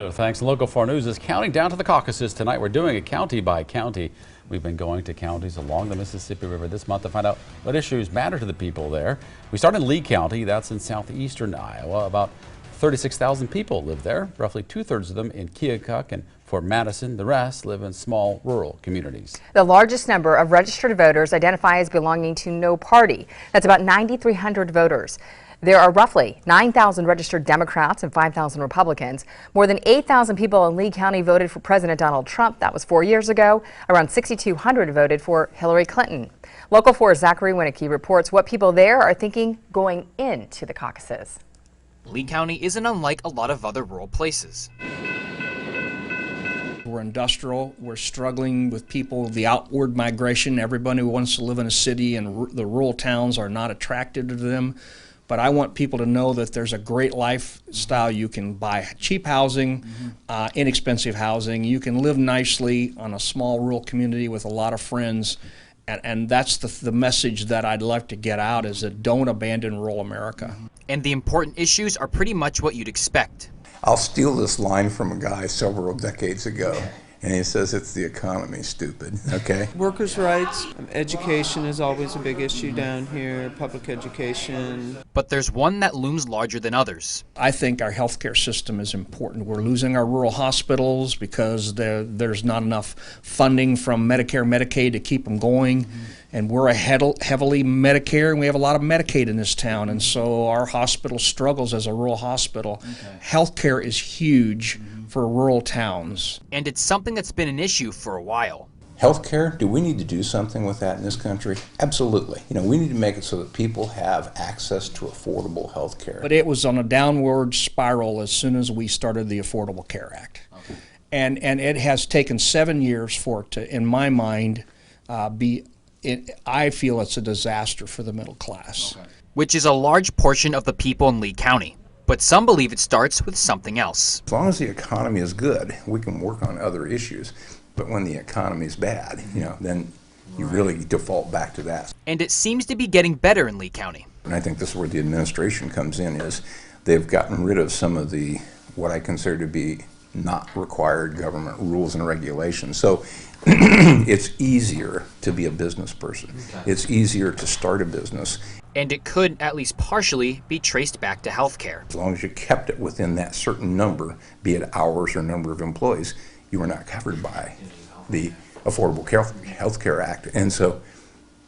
Thanks. Local 4 News is counting down to the caucuses tonight. We're doing it county by county. We've been going to counties along the Mississippi River this month to find out what issues matter to the people there. We start in Lee County. That's in southeastern Iowa. About 36,000 people live there, roughly 2/3 of them in Keokuk and Fort Madison. The rest live in small rural communities. The largest number of registered voters identify as belonging to no party. That's about 9,300 voters. There are roughly 9,000 registered Democrats and 5,000 Republicans. More than 8,000 people in Lee County voted for President Donald Trump. That was 4 years ago. Around 6,200 voted for Hillary Clinton. Local 4's Zachary Winnicky reports what people there are thinking going into the caucuses. Lee County isn't unlike a lot of other rural places. We're industrial. We're struggling with people, the outward migration. Everybody who wants to live in a city, and the rural towns are not attractive to them. But I want people to know that there's a great lifestyle. You can buy cheap housing, inexpensive housing. You can live nicely on a small rural community with a lot of friends. And that's the message that I'd like to get out, is that don't abandon rural America. And the important issues are pretty much what you'd expect. I'll steal this line from a guy several decades ago, and he says it's the economy, stupid, okay? Workers' rights, education is always a big issue down here, public education. But there's one that looms larger than others. I think our healthcare system is important. We're losing our rural hospitals because there's not enough funding from Medicare, Medicaid to keep them going. And we're heavily Medicare, and we have a lot of Medicaid in this town, and so our hospital struggles as a rural hospital. Healthcare is huge for rural towns. And it's something that's been an issue for a while. Healthcare, do we need to do something with that in this country? Absolutely. You know, we need to make it so that people have access to affordable healthcare. But it was on a downward spiral as soon as we started the Affordable Care Act. Okay. And it has taken 7 years for it to, in my mind, I feel it's a disaster for the middle class. Okay. Which is a large portion of the people in Lee County. But some believe it starts with something else. As long as the economy is good, we can work on other issues. But when the economy is bad, you know, then you really default back to that. And it seems to be getting better in Lee County. And I think this is where the administration comes in, is they've gotten rid of some of the, what I consider to be not required government rules and regulations. So it's easier to be a business person. Okay. It's easier to start a business. And it could, at least partially, be traced back to healthcare. As long as you kept it within that certain number, be it hours or number of employees, you were not covered by the Affordable Health Care Act. And so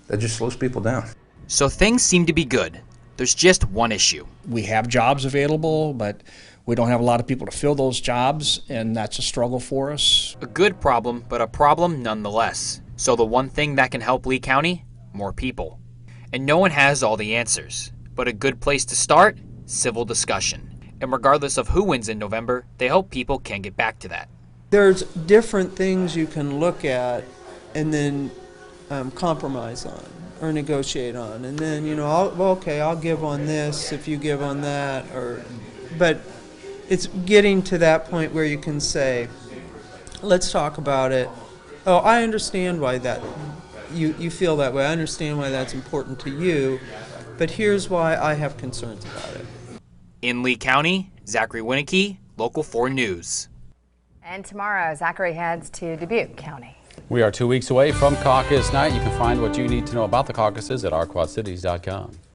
that just slows people down. So things seem to be good. There's just one issue. We have jobs available, but we don't have a lot of people to fill those jobs, and that's a struggle for us. A good problem, but a problem nonetheless. So the one thing that can help Lee County? More people. And no one has all the answers. But a good place to start? Civil discussion. And regardless of who wins in November, they hope people can get back to that. There's different things you can look at and then compromise on or negotiate on. And then, you know, I'll give on this if you give on that. But it's getting to that point where you can say, let's talk about it. Oh, I understand why that you feel that way. I understand why that's important to you, but here's why I have concerns about it. In Lee County, Zachary Winnicky, Local 4 News. And tomorrow, Zachary heads to Dubuque County. We are 2 weeks away from caucus night. You can find what you need to know about the caucuses at ourquadcities.com.